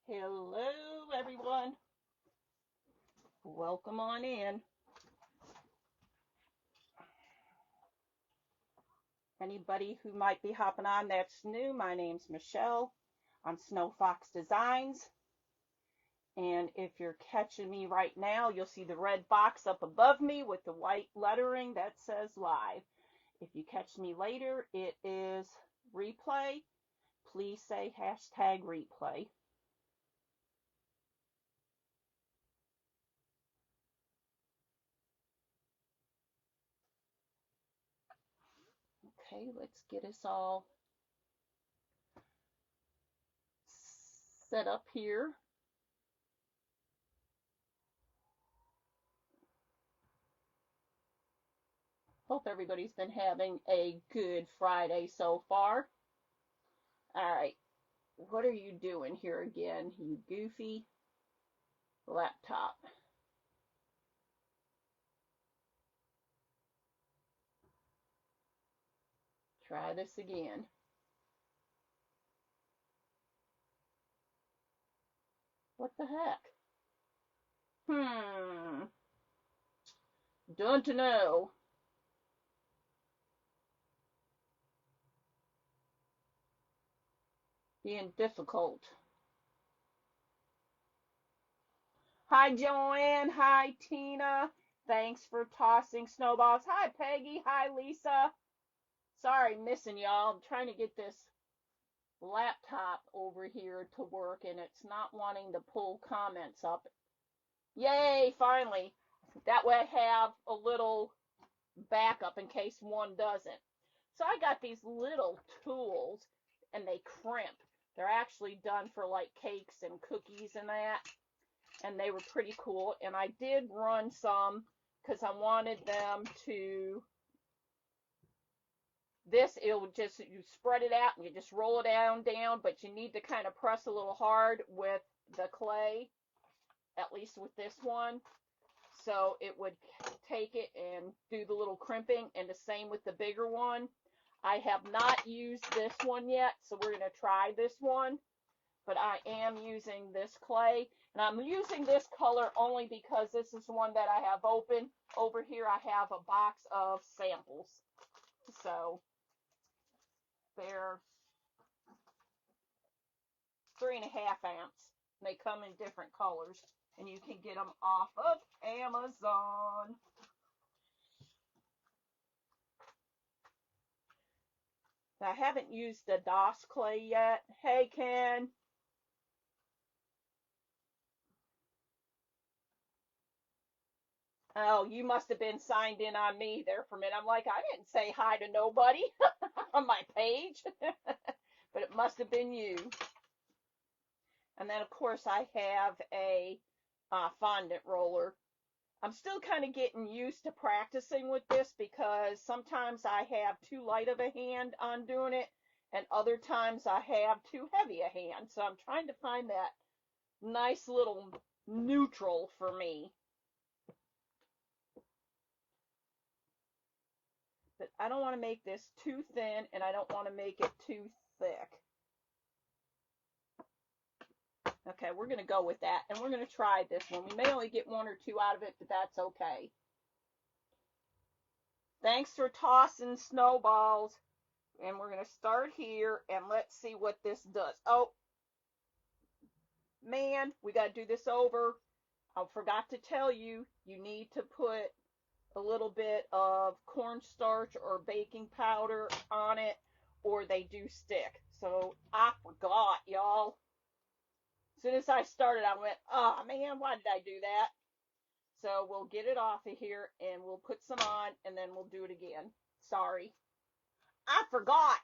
Hello, everyone. Welcome on in. Anybody who might be hopping on that's new, my name's Michelle. I'm Snow Fox Designs. And if you're catching me right now, you'll see the red box up above me with the white lettering that says live. If you catch me later, it is replay. Please say hashtag replay. Okay, let's get us all set up here. Hope everybody's been having a good Friday so far. All right, what are you doing here again, you goofy laptop? Try this again. What the heck? Don't know. Being difficult. Hi, Joanne. Hi, Tina. Thanks for tossing snowballs. Hi, Peggy. Hi, Lisa. Sorry, missing y'all. I'm trying to get this laptop over here to work, and it's not wanting to pull comments up. Yay, finally. That way I have a little backup in case one doesn't. So I got these little tools, and they crimp. They're actually done for like cakes and cookies and that, and they were pretty cool. And I did run some because I wanted them to, it would just, you spread it out and you just roll it down, but you need to kind of press a little hard with the clay, at least with this one. So it would take it and do the little crimping, and the same with the bigger one. I have not used this one yet, so we're going to try this one. But I am using this clay, and I'm using this color only because this is the one that I have open. Over here I have a box of samples. So they're 3.5 ounce. They come in different colors, and you can get them off of Amazon. I haven't used the DOS clay yet. Hey, Ken. Oh, you must have been signed in on me there for a minute. I'm like, I didn't say hi to nobody on my page, but it must have been you. And then, of course, I have a fondant roller. I'm still kind of getting used to practicing with this because sometimes I have too light of a hand on doing it, and other times I have too heavy a hand. So I'm trying to find that nice little neutral for me. But I don't want to make this too thin, and I don't want to make it too thick. Okay, we're going to go with that, and we're going to try this one. We may only get one or two out of it, but that's okay. Thanks for tossing snowballs. And we're going to start here, and let's see what this does. Oh, man, we got to do this over. I forgot to tell you, you need to put a little bit of cornstarch or baking powder on it, or they do stick. So I forgot, y'all. As soon as I started, I went, oh man, why did I do that? So we'll get it off of here, and we'll put some on, and then we'll do it again. Sorry. I forgot.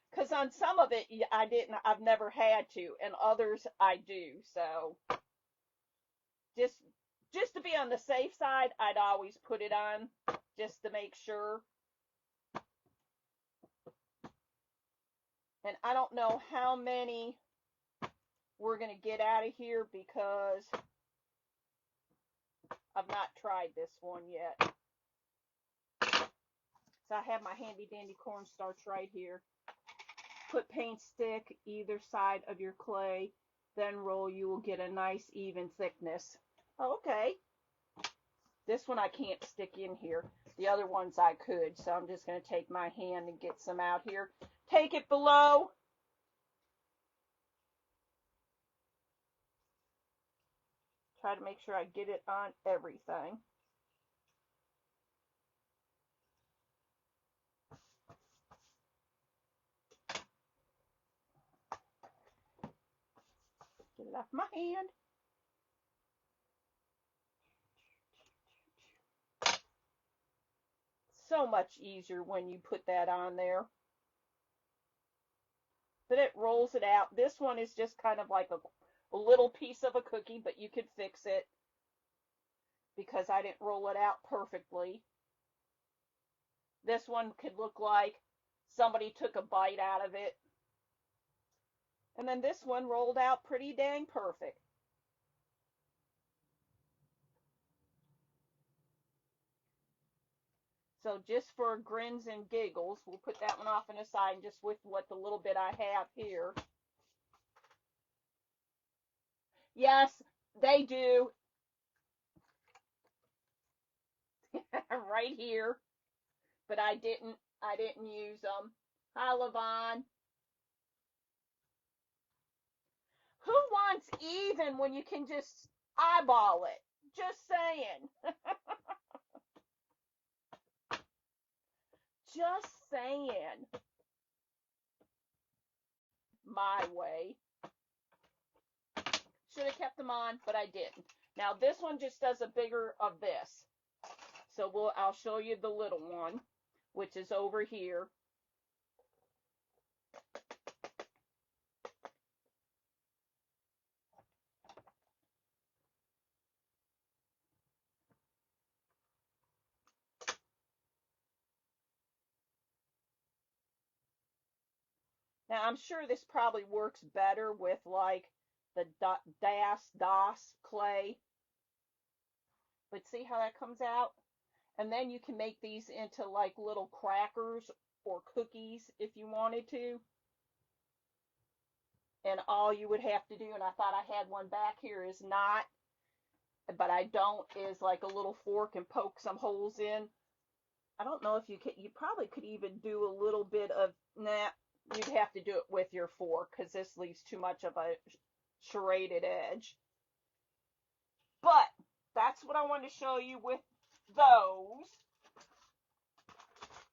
Because on some of it, I've never had to, and others I do. So just just to be on the safe side, I'd always put it on just to make sure. And I don't know how many we're going to get out of here because I've not tried this one yet. So I have my handy dandy cornstarch right here. Put paint stick either side of your clay, then roll. You will get a nice even thickness. Okay. This one I can't stick in here. The other ones I could, so I'm just going to take my hand and get some out here. Take it below. Try to make sure I get it on everything. Get it off my hand. So much easier when you put that on there. But it rolls it out. This one is just kind of like a little piece of a cookie, but you could fix it because I didn't roll it out perfectly. This one could look like somebody took a bite out of it. And then this one rolled out pretty dang perfect. So just for grins and giggles, we'll put that one off on the side just with what the little bit I have here. Yes, they do. Right here. But I didn't use them. Hi, Levon. Who wants even when you can just eyeball it? Just saying. Just saying. My way. Should have kept them on, but I didn't. Now this one just does a bigger of this. So I'll show you the little one, which is over here. Now I'm sure this probably works better with like the DAS clay. But see how that comes out? And then you can make these into like little crackers or cookies if you wanted to. And all you would have to do, and I thought I had one back here, is not, but I don't, is like a little fork and poke some holes in. I don't know if you could, you probably could even do a little bit of, nah, you'd have to do it with your fork because this leaves too much of a serrated edge. But that's what I wanted to show you with those.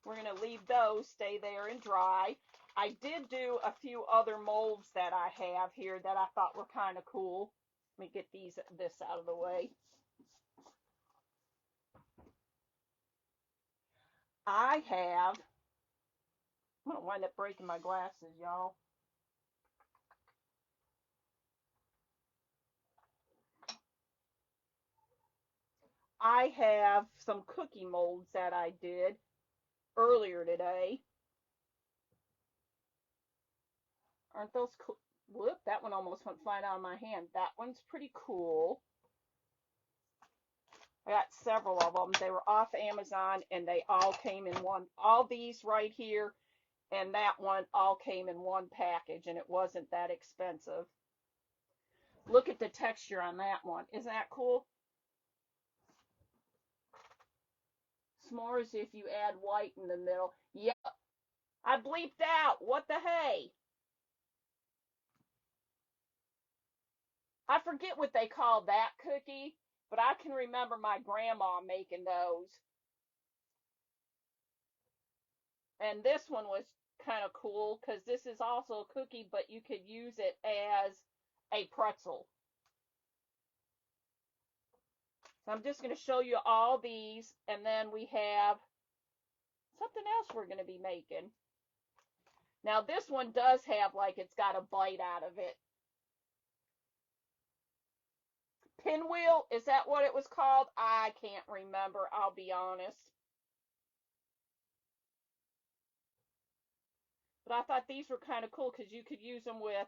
We're going to leave those stay there and dry. I did do a few other molds that I have here that I thought were kind of cool. Let me get this out of the way. I'm going to wind up breaking my glasses, y'all. I have some cookie molds that I did earlier today. Aren't those cool? Whoop, that one almost went flying out of my hand. That one's pretty cool. I got several of them. They were off Amazon and they all came in one. All these right here and that one all came in one package and it wasn't that expensive. Look at the texture on that one. Isn't that cool? S'mores if you add white in the middle. Yep. I bleeped out. What the hey? I forget what they call that cookie, but I can remember my grandma making those. And this one was kind of cool because this is also a cookie, but you could use it as a pretzel. So I'm just going to show you all these, and then we have something else we're going to be making. Now this one does have like it's got a bite out of it. Pinwheel, is that what it was called? I can't remember, I'll be honest. But I thought these were kind of cool because you could use them with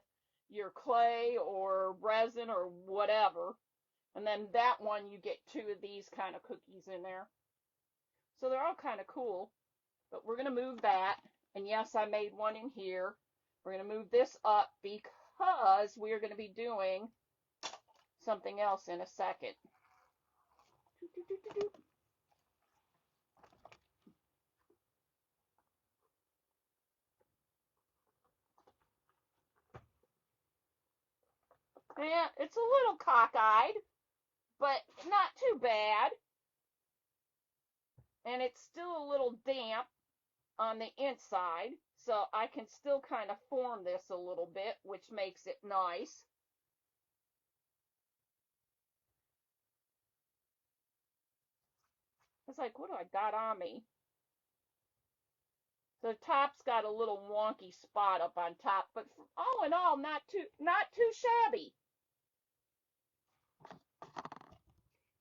your clay or resin or whatever. And then that one, you get two of these kind of cookies in there. So they're all kind of cool. But we're going to move that. And yes, I made one in here. We're going to move this up because we are going to be doing something else in a second. Yeah, it's a little cockeyed, but not too bad. And it's still a little damp on the inside, so I can still kind of form this a little bit, which makes it nice. It's like, what do I got on me? The top's got a little wonky spot up on top, but all in all, not too shabby.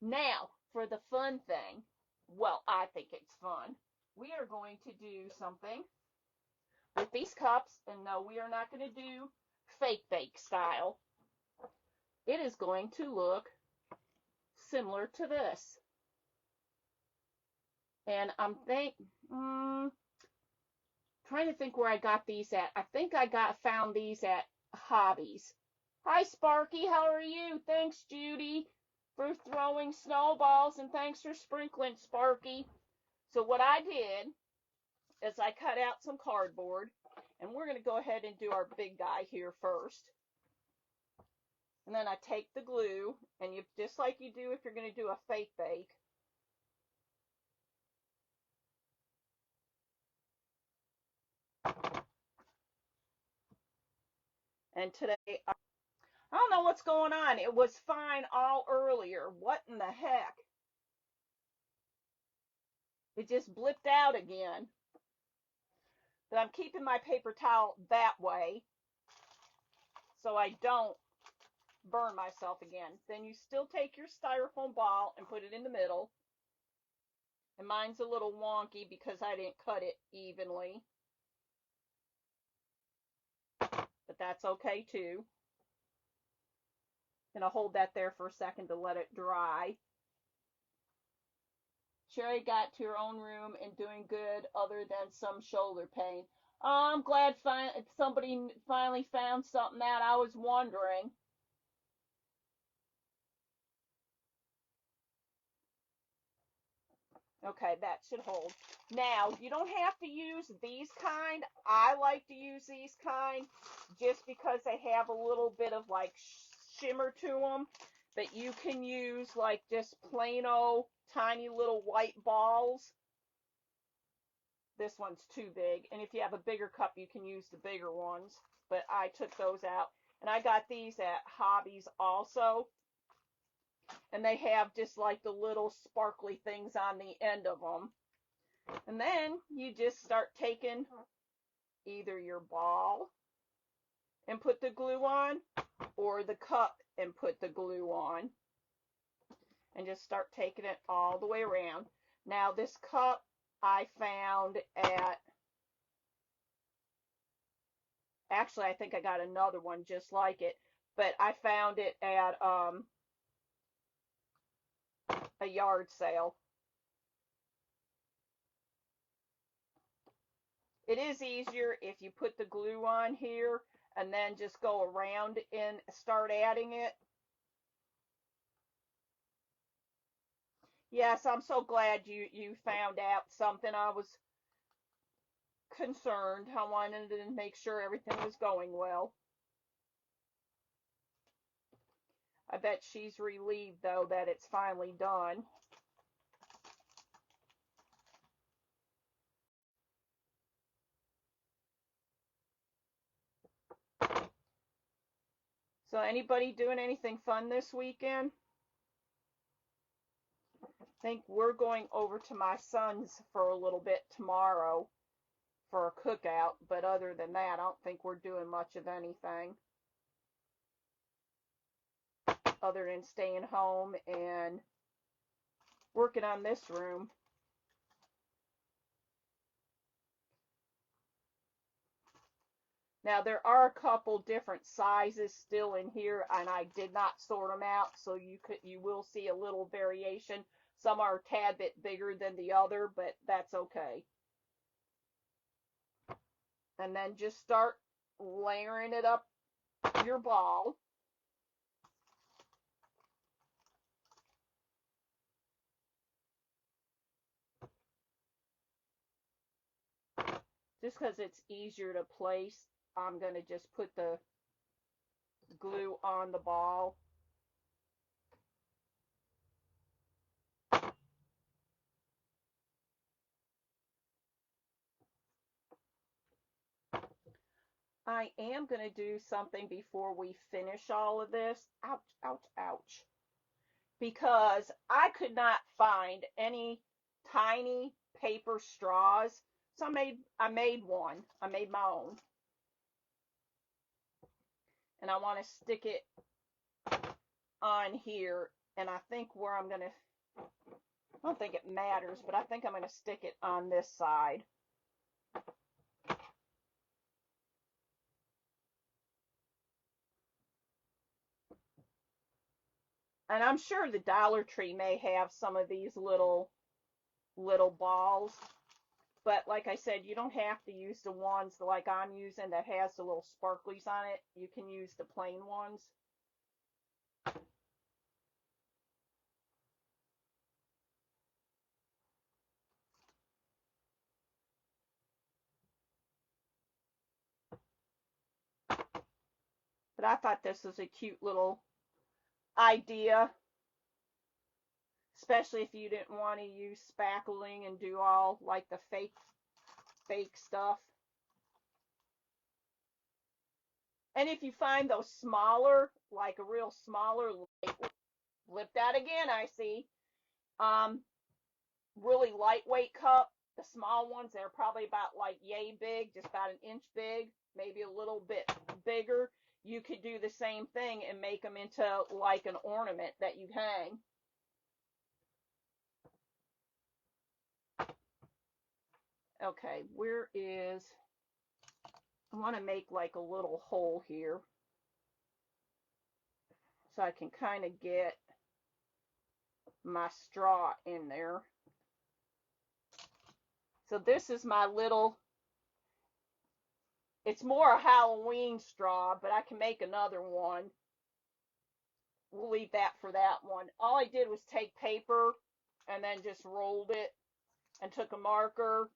Now, for the fun thing, well, I think it's fun. We are going to do something with these cups, and no, we are not going to do fake bake style. It is going to look similar to this. And I'm trying to think where I got these at. I think I found these at Hobbies. Hi, Sparky. How are you? Thanks, Judy, for throwing snowballs, and thanks for sprinkling, Sparky. So what I did is I cut out some cardboard, and we're going to go ahead and do our big guy here first. And then I take the glue, and you just like you do if you're going to do a fake bake. And today, I don't know what's going on. It was fine all earlier. What in the heck? It just blipped out again. But I'm keeping my paper towel that way so I don't burn myself again. Then you still take your styrofoam ball and put it in the middle. And mine's a little wonky because I didn't cut it evenly. But that's okay too. Gonna hold that there for a second to let it dry. Sherry got to her own room and doing good other than some shoulder pain. Oh, I'm glad somebody finally found something out. I was wondering. Okay, that should hold. Now, you don't have to use these kind. I like to use these kind just because they have a little bit of like shimmer to them. But you can use like just plain old tiny little white balls. This one's too big. And if you have a bigger cup, you can use the bigger ones. But I took those out. And I got these at Hobbies also. And they have just like the little sparkly things on the end of them. And then you just start taking either your ball and put the glue on, or the cup and put the glue on. And just start taking it all the way around. Now this cup I found at, actually I think I got another one just like it, but I found it at a yard sale. It is easier if you put the glue on here and then just go around and start adding it. Yes, I'm so glad you found out something. I was concerned. I wanted to make sure everything was going well. I bet she's relieved, though, that it's finally done. So anybody doing anything fun this weekend? I think we're going over to my son's for a little bit tomorrow for a cookout, but other than that, I don't think we're doing much of anything other than staying home and working on this room. Now there are a couple different sizes still in here, and I did not sort them out, so you will see a little variation. Some are a tad bit bigger than the other, but that's okay. And then just start layering it up your ball. Just because it's easier to place, I'm going to just put the glue on the ball. I am going to do something before we finish all of this. Ouch, ouch, ouch. Because I could not find any tiny paper straws. So I made one. I made my own. And I want to stick it on here. And I think where I'm going to, I don't think it matters, but I think I'm going to stick it on this side. And I'm sure the Dollar Tree may have some of these little balls. But like I said, you don't have to use the ones like I'm using that has the little sparklies on it. You can use the plain ones. But I thought this was a cute little idea, especially if you didn't want to use spackling and do all like the fake stuff. And if you find those smaller, like a real smaller, flip that again, I see, really lightweight cup, the small ones, they're probably about like yay big, just about an inch big, maybe a little bit bigger. You could do the same thing and make them into like an ornament that you hang. Okay, where is, I want to make like a little hole here so I can kind of get my straw in there. So this is my little, it's more a Halloween straw, but I can make another one. We'll leave that for that one. All I did was take paper and then just rolled it and took a marker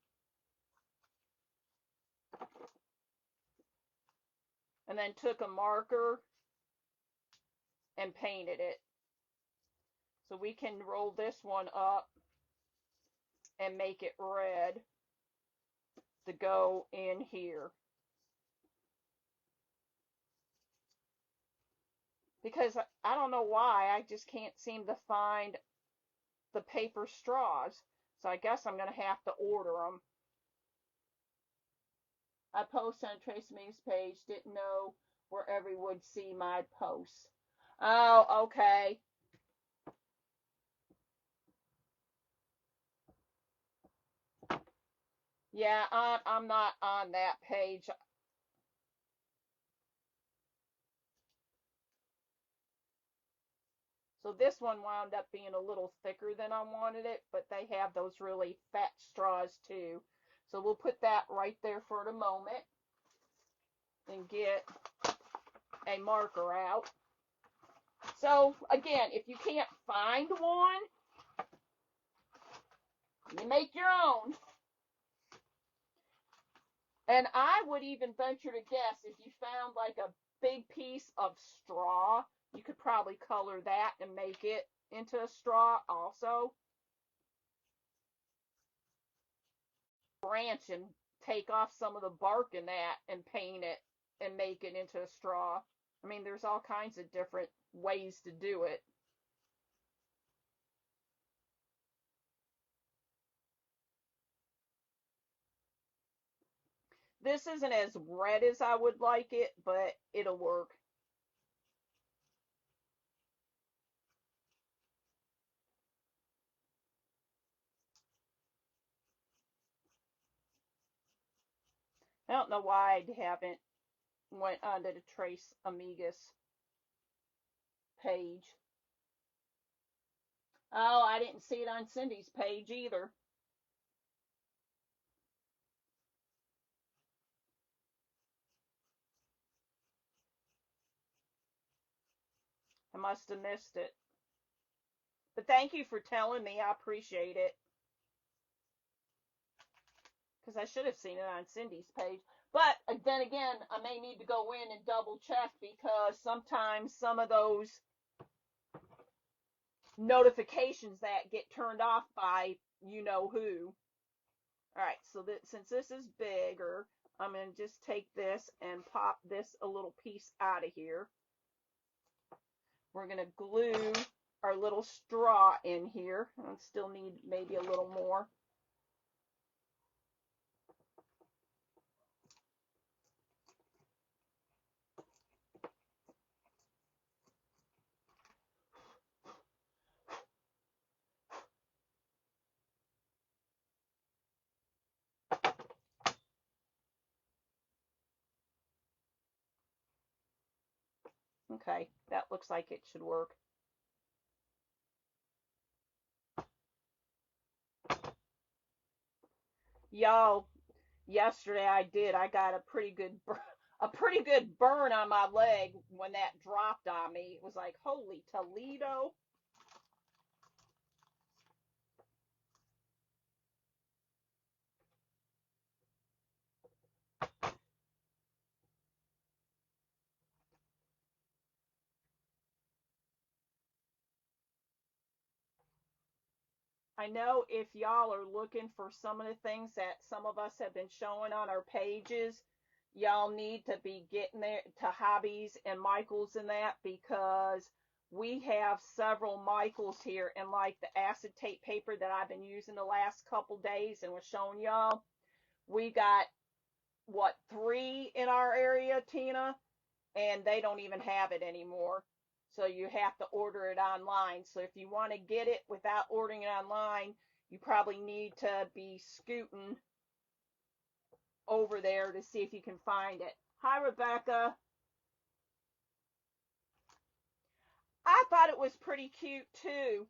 and then took a marker and painted it. So we can roll this one up and make it red to go in here. Because I don't know why, I just can't seem to find the paper straws. So I guess I'm going to have to order them. I post on Tracy May's page, didn't know where everyone would see my posts. Oh, okay. Yeah, I'm not on that page. So this one wound up being a little thicker than I wanted it, but they have those really fat straws too. So we'll put that right there for the moment and get a marker out. So again, if you can't find one, you make your own. And I would even venture to guess if you found like a big piece of straw, you could probably color that and make it into a straw also. Branch and take off some of the bark in that and paint it and make it into a straw. I mean, there's all kinds of different ways to do it. This isn't as red as I would like it, but it'll work. I don't know why I haven't went onto the Trace Amigas page. Oh, I didn't see it on Cindy's page either. I must have missed it. But thank you for telling me. I appreciate it. Because I should have seen it on Cindy's page. But then again, I may need to go in and double check because sometimes some of those notifications that get turned off by you know who. All right, so that since this is bigger, I'm going to just take this and pop this a little piece out of here. We're going to glue our little straw in here. I still need maybe a little more. Okay, that looks like it should work. Y'all, yesterday I got a pretty good burn on my leg when that dropped on me. It was like, holy Toledo. I know if y'all are looking for some of the things that some of us have been showing on our pages, y'all need to be getting there to Hobbies and Michaels and that, because we have several Michaels here, and like the acetate paper that I've been using the last couple days and was showing y'all, we got what, 3 in our area, Tina, and they don't even have it anymore. So you have to order it online. So if you want to get it without ordering it online, you probably need to be scooting over there to see if you can find it. Hi, Rebecca. I thought it was pretty cute too,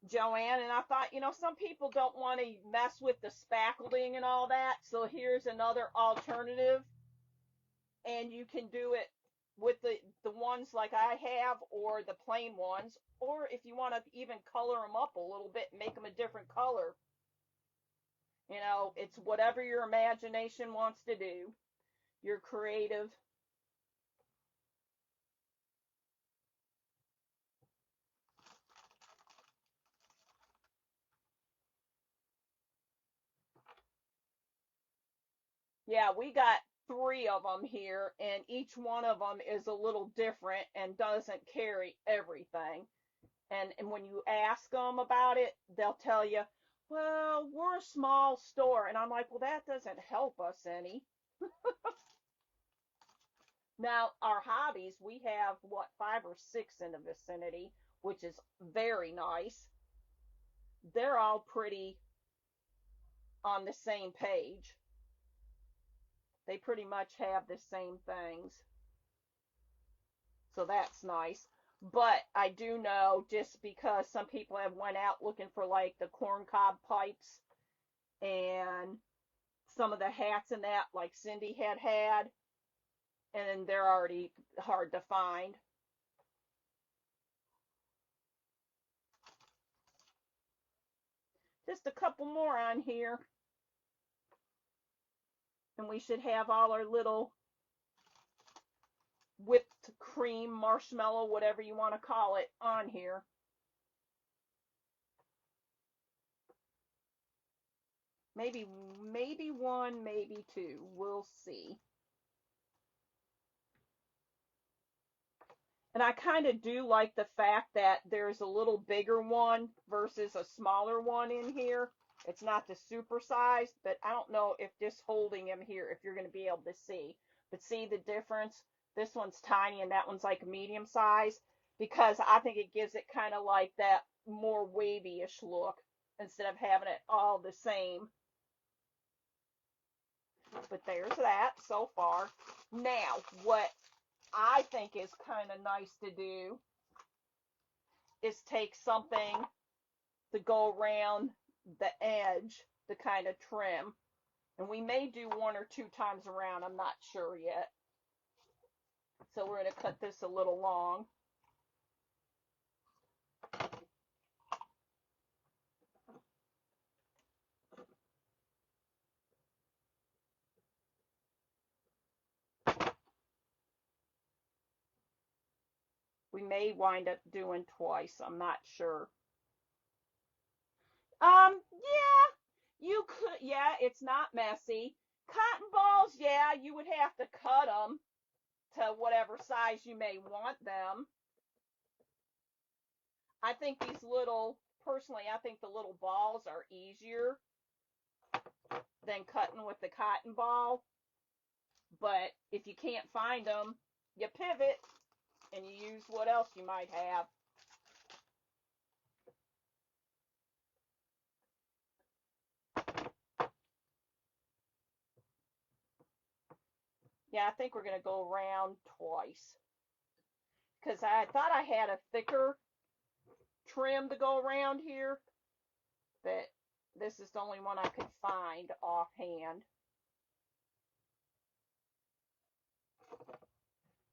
Joanne, and I thought, some people don't want to mess with the spackling and all that. So here's another alternative, and you can do it with the ones like I have, or the plain ones, or if you want to even color them up a little bit and make them a different color. It's whatever your imagination wants to do. You're creative. Yeah, we got 3 of them here, and each one of them is a little different and doesn't carry everything. And when you ask them about it, they'll tell you, well, we're a small store. And I'm like, well, that doesn't help us any. Now, our Hobbies, we have what, 5 or 6 in the vicinity, which is very nice. They're all pretty on the same page. They pretty much have the same things. So that's nice. But I do know, just because some people have went out looking for like the corncob pipes and some of the hats and that, like Cindy had, and they're already hard to find. Just a couple more on here, and we should have all our little whipped cream, marshmallow, whatever you want to call it, on here. Maybe 1, maybe 2. We'll see. And I kind of do like the fact that there's a little bigger one versus a smaller one in here. It's not the super size, but I don't know if just holding them here, if you're going to be able to see. But see the difference? This one's tiny and that one's like medium size, because I think it gives it kind of like that more wavy-ish look instead of having it all the same. But there's that so far. Now, what I think is kind of nice to do is take something to go around the edge to kind of trim. And we may do 1 or 2 times around, I'm not sure yet. So we're going to cut this a little long. We may wind up doing twice. I'm not sure. Yeah, you could. Yeah, it's not messy. Cotton balls, yeah, you would have to cut them to whatever size you may want them. I think personally, I think the little balls are easier than cutting with the cotton ball. But if you can't find them, you pivot and you use what else you might have. Yeah, I think we're going to go around twice. Because I thought I had a thicker trim to go around here, but this is the only one I could find offhand.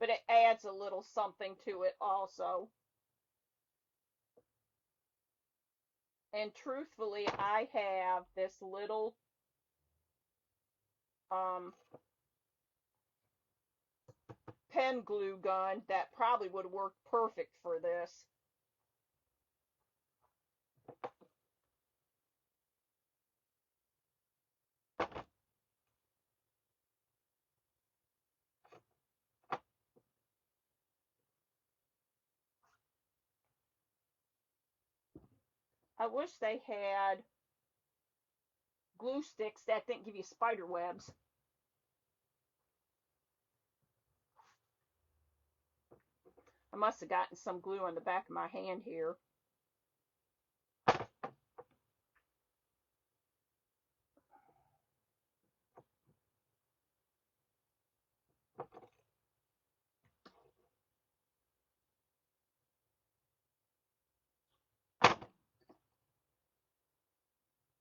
But it adds a little something to it also. And truthfully, I have this little pen glue gun that probably would work perfect for this. I wish they had glue sticks that didn't give you spider webs. I must have gotten some glue on the back of my hand here.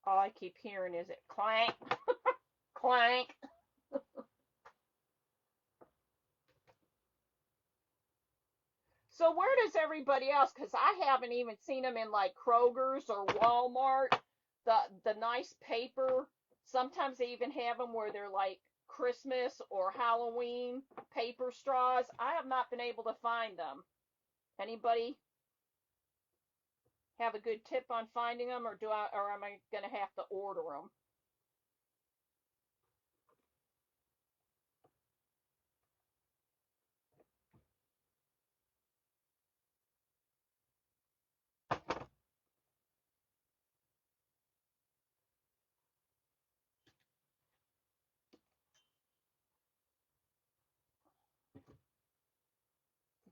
All I keep hearing is it clank, clank. So where does everybody else? Because I haven't even seen them in like Kroger's or Walmart. The nice paper. Sometimes they even have them where they're like Christmas or Halloween paper straws. I have not been able to find them. Anybody have a good tip on finding them, or am I gonna have to order them?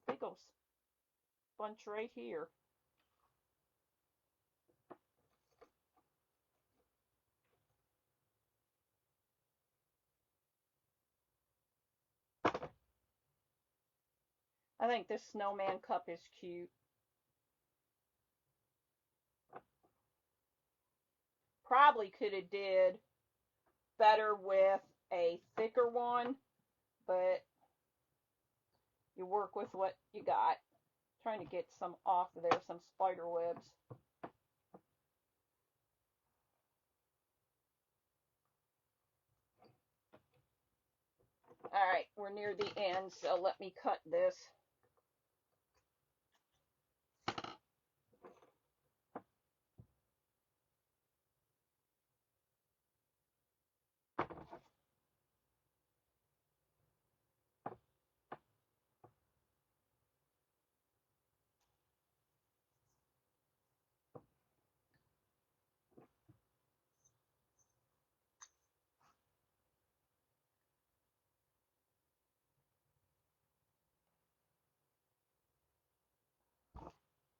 Big old bunch right here. I think this snowman cup is cute. Probably could have did better with a thicker one, but you work with what you got. Trying to get some off of there, some spider webs. Alright, we're near the end, so let me cut this.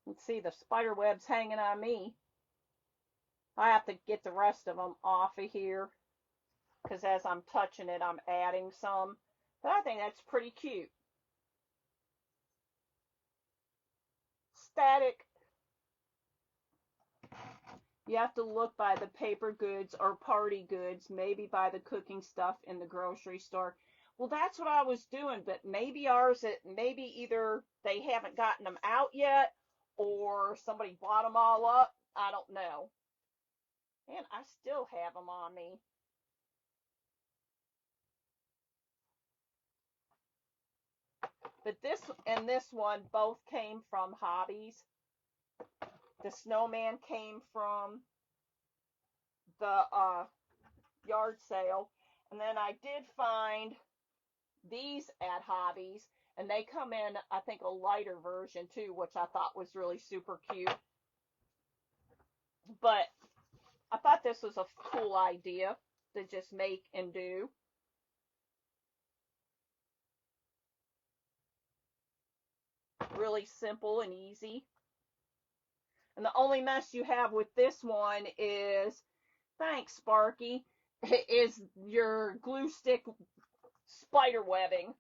Let's see, the spider web's hanging on me. I have to get the rest of them off of here, because as I'm touching it, I'm adding some. But I think that's pretty cute. Static. You have to look by the paper goods or party goods, maybe by the cooking stuff in the grocery store. Well, that's what I was doing, but maybe maybe either they haven't gotten them out yet or somebody bought them all up. I don't know. And I still have them on me. But this, and this one both came from Hobbies. The snowman came from the yard sale. And then I did find these at Hobbies, and they come in, I think, a lighter version too, which I thought was really super cute. But I thought this was a cool idea to just make and do. Really simple and easy. And the only mess you have with this one is, thanks Sparky, is your glue stick spider webbing.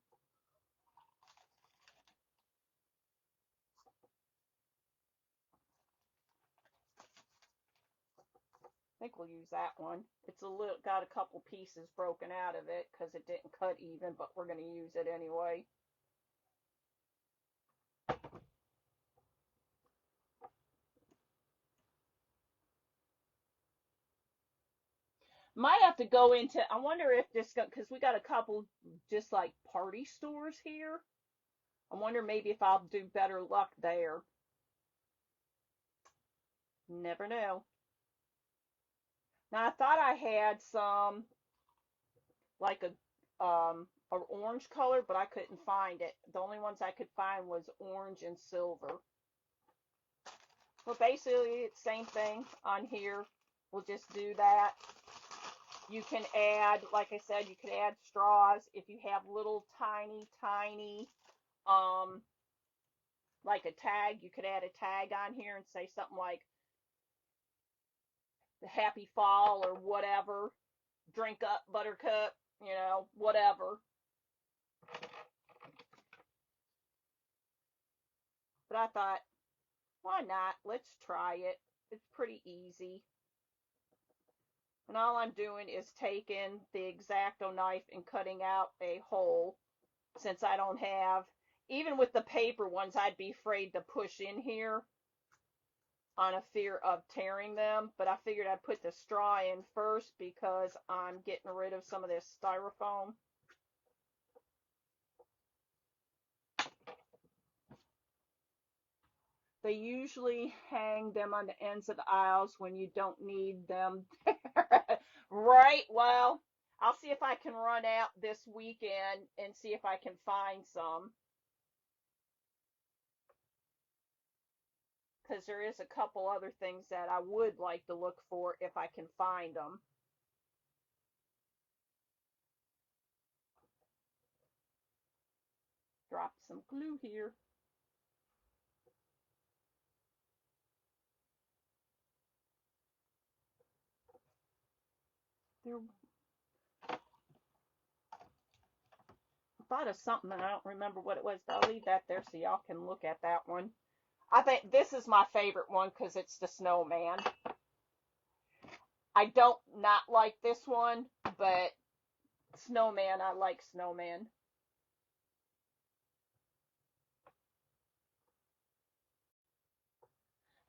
I think we'll use that one. It's got a couple pieces broken out of it because it didn't cut even, but we're going to use it anyway. Might have to go into, I wonder if this, because we got a couple just like party stores here. I wonder maybe if I'll do better luck there. Never know. Now I thought I had some like a orange color, but I couldn't find it. The only ones I could find was orange and silver. Well, basically it's same thing on here. We'll just do that. You can add, like I said, you can add straws if you have little tiny like a tag. You could add a tag on here and say something like the happy fall or whatever. Drink up, buttercup, whatever. But I thought, why not? Let's try it. It's pretty easy. And all I'm doing is taking the X-Acto knife and cutting out a hole, since I don't have, even with the paper ones, I'd be afraid to push in here on a fear of tearing them. But I figured I'd put the straw in first because I'm getting rid of some of this styrofoam. They usually hang them on the ends of the aisles when you don't need them. Right, well, I'll see if I can run out this weekend and see if I can find some. Because there is a couple other things that I would like to look for if I can find them. Drop some glue here. There, I thought of something and I don't remember what it was, but I'll leave that there so y'all can look at that one. I think this is my favorite one because it's the snowman. I don't not like this one, but snowman, I like snowman.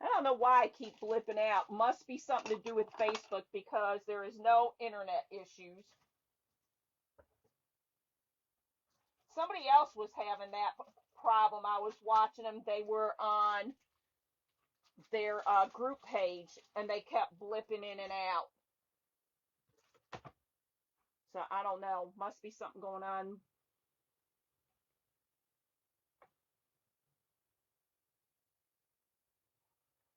I don't know why I keep flipping out. Must be something to do with Facebook because there is no internet issues. Somebody else was having that problem. I was watching them. They were on their group page and they kept blipping in and out. So I don't know. Must be something going on.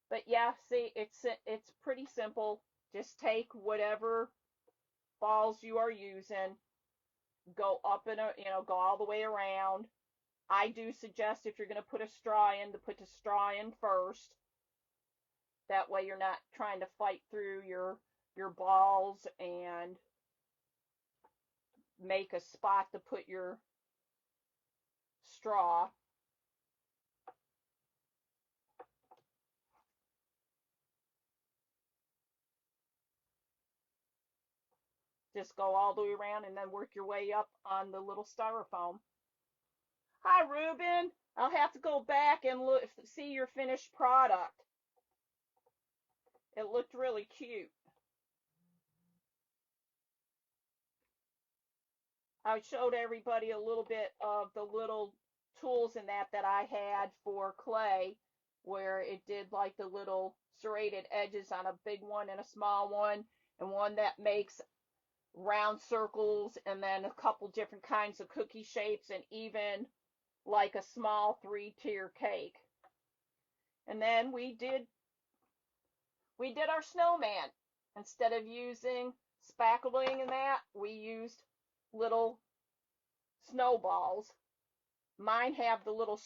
But yeah, see, it's pretty simple. Just take whatever balls you are using, go up and go all the way around. I do suggest if you're going to put a straw in, to put the straw in first. That way you're not trying to fight through your balls and make a spot to put your straw. Just go all the way around and then work your way up on the little styrofoam. Hi, Ruben. I'll have to go back and look, see your finished product. It looked really cute. I showed everybody a little bit of the little tools in that I had for clay, where it did like the little serrated edges on a big one and a small one, and one that makes round circles, and then a couple different kinds of cookie shapes, and even like a small 3-tier cake. And then we did our snowman. Instead of using spackling and that, we used little snowballs. Mine have the little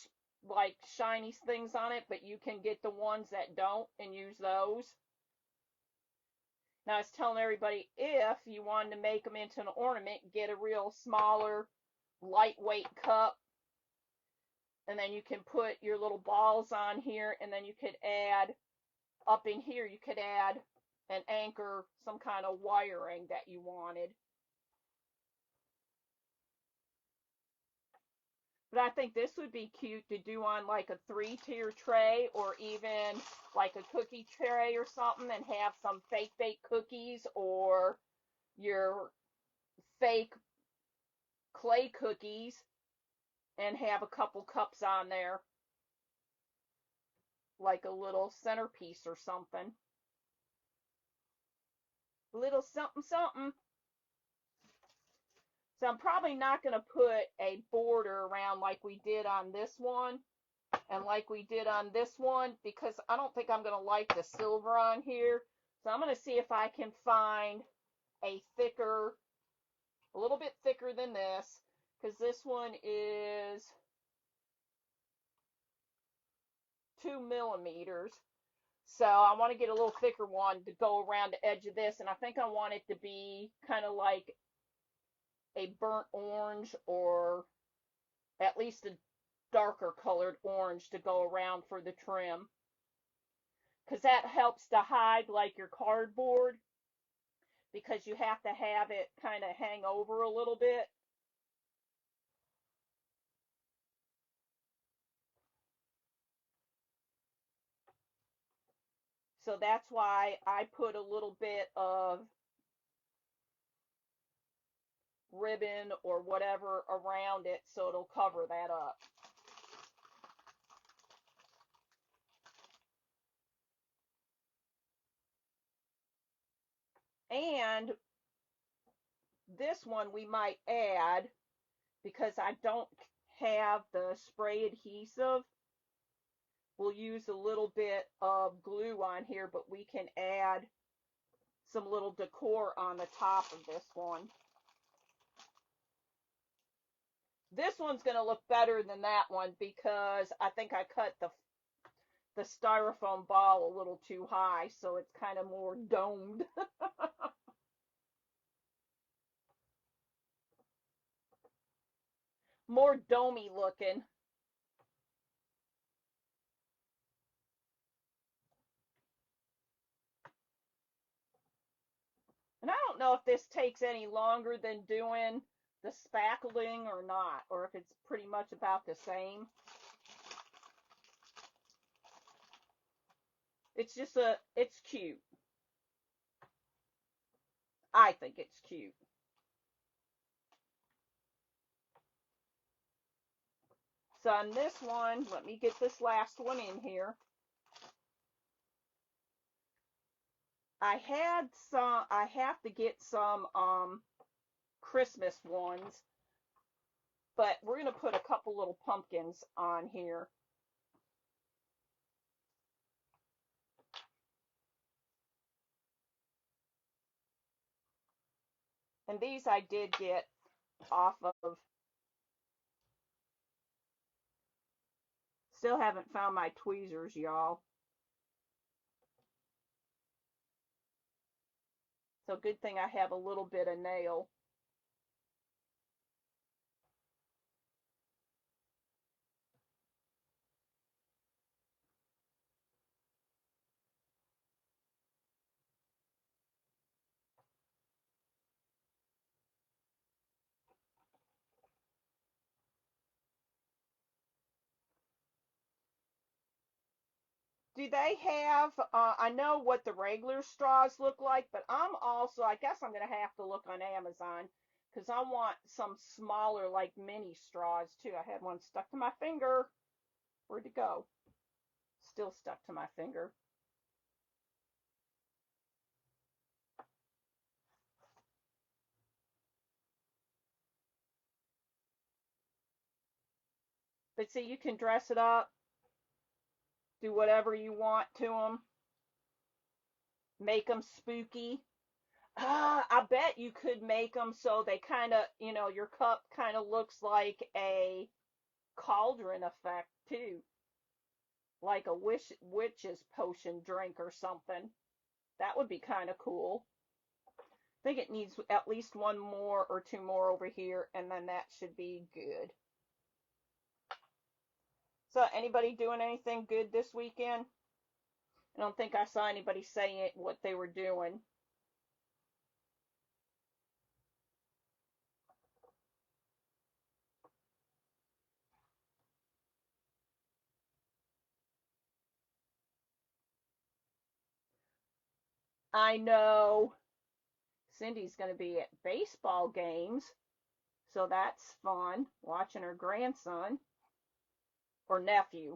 like shiny things on it, but you can get the ones that don't and use those. Now I was telling everybody, if you wanted to make them into an ornament, get a real smaller, lightweight cup, and then you can put your little balls on here, and then you could add, up in here, you could add an anchor, some kind of wiring that you wanted. But I think this would be cute to do on like a 3-tier tray, or even like a cookie tray or something, and have some fake baked cookies or your fake clay cookies, and have a couple cups on there, like a little centerpiece or something. A little something something. So I'm probably not going to put a border around like we did on this one and like we did on this one, because I don't think I'm going to like the silver on here. So I'm going to see if I can find a little bit thicker than this, because this one is 2 millimeters. So I want to get a little thicker one to go around the edge of this, and I think I want it to be kind of like a burnt orange, or at least a darker colored orange, to go around for the trim, because that helps to hide like your cardboard, because you have to have it kind of hang over a little bit. So that's why I put a little bit of ribbon or whatever around it, so it'll cover that up. And this one we might add, because I don't have the spray adhesive. We'll use a little bit of glue on here, but we can add some little decor on the top of this one. This one's going to look better than that one, because I think I cut the styrofoam ball a little too high, so it's kind of more domed. More domey looking. And I don't know if this takes any longer than doing the spackling or not, or if it's pretty much about the same. It's cute. I think it's cute. So on this one, let me get this last one in here. I have to get some Christmas ones, but we're going to put a couple little pumpkins on here. And these I did get off of, still haven't found my tweezers, y'all. So good thing I have a little bit of nail. Do they have, I know what the regular straws look like, but I guess I'm going to have to look on Amazon because I want some smaller, like mini straws too. I had one stuck to my finger. Where'd it go? Still stuck to my finger. But see, you can dress it up, do whatever you want to them, make them spooky. I bet you could make them so they kind of, your cup kind of looks like a cauldron effect too, like a witch's potion drink or something. That would be kind of cool. I think it needs at least one more or two more over here, and then that should be good. So, anybody doing anything good this weekend? I don't think I saw anybody saying what they were doing. I know Cindy's going to be at baseball games, so that's fun, watching her grandson or nephew.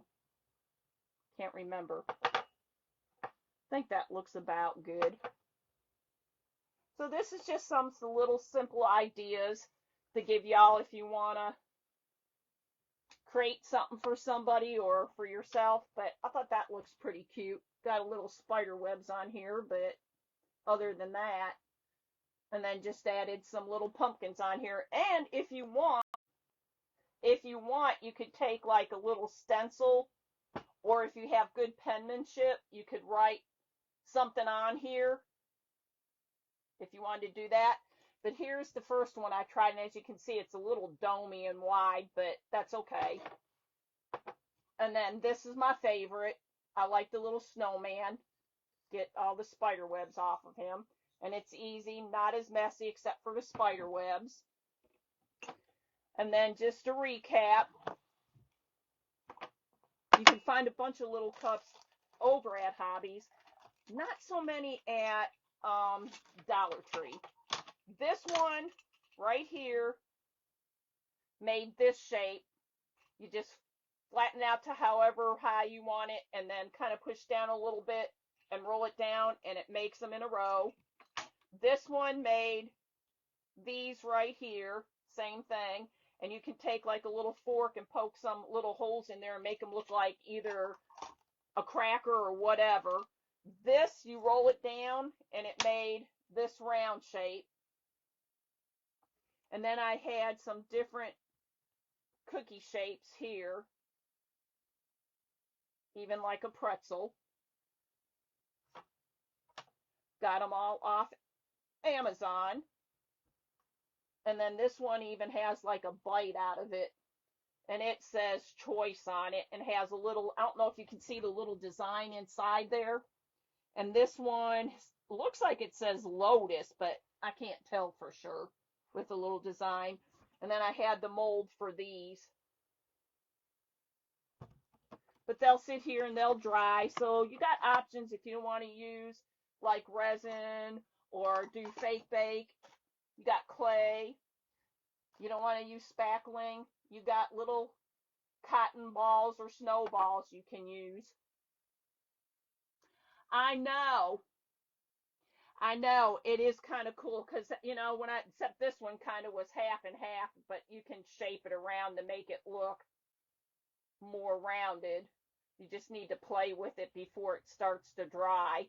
Can't remember. I think that looks about good. So this is just some little simple ideas to give y'all if you want to create something for somebody or for yourself. But I thought that looks pretty cute. Got a little spider webs on here, but other than that, and then just added some little pumpkins on here. And if you want, you could take like a little stencil, or if you have good penmanship, you could write something on here if you wanted to do that. But here's the first one I tried, and as you can see, it's a little domey and wide, but that's okay. And then this is my favorite. I like the little snowman. Get all the spider webs off of him. And it's easy, not as messy except for the spider webs. And then just to recap, you can find a bunch of little cups over at Hobbies. Not so many at Dollar Tree. This one right here made this shape. You just flatten it out to however high you want it, and then kind of push down a little bit and roll it down, and it makes them in a row. This one made these right here, same thing, and you can take like a little fork and poke some little holes in there and make them look like either a cracker or whatever. This, you roll it down, and it made this round shape. And then I had some different cookie shapes here, even like a pretzel. Got them all off Amazon. And then this one even has like a bite out of it. And it says choice on it and has a little, I don't know if you can see the little design inside there. And this one looks like it says lotus, but I can't tell for sure with the little design. And then I had the mold for these. But they'll sit here and they'll dry. So you got options if you don't want to use like resin or do fake bake. You got clay. You don't want to use spackling. You got little cotton balls or snowballs you can use. I know. I know. It is kind of cool because, except this one kind of was half and half, but you can shape it around to make it look more rounded. You just need to play with it before it starts to dry.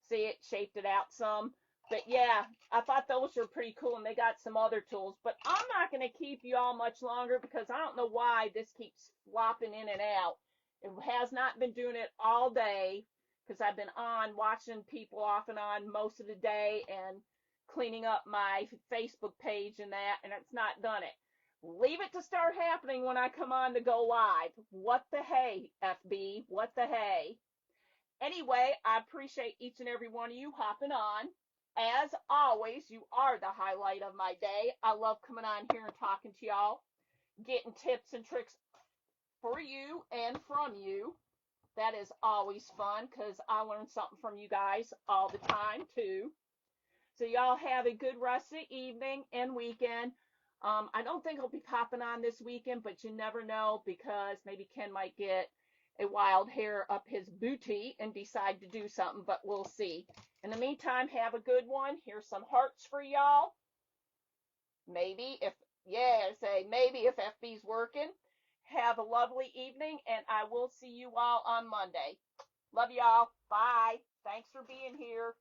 See, it shaped it out some. But yeah, I thought those were pretty cool, and they got some other tools. But I'm not going to keep you all much longer because I don't know why this keeps flopping in and out. It has not been doing it all day because I've been on watching people off and on most of the day and cleaning up my Facebook page and that, and it's not done it. Leave it to start happening when I come on to go live. What the hey, FB? What the hey? Anyway, I appreciate each and every one of you hopping on. As always, you are the highlight of my day. I love coming on here and talking to y'all, getting tips and tricks for you and from you. That is always fun because I learn something from you guys all the time too. So y'all have a good rest of the evening and weekend. I don't think I'll be popping on this weekend, but you never know because maybe Ken might get a wild hair up his booty and decide to do something, but we'll see. In the meantime, have a good one. Here's some hearts for y'all. Maybe if, yeah, say maybe if FB's working. Have a lovely evening, and I will see you all on Monday. Love y'all. Bye. Thanks for being here.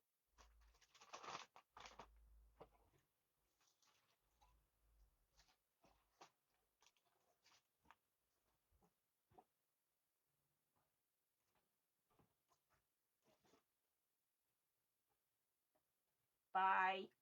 Bye.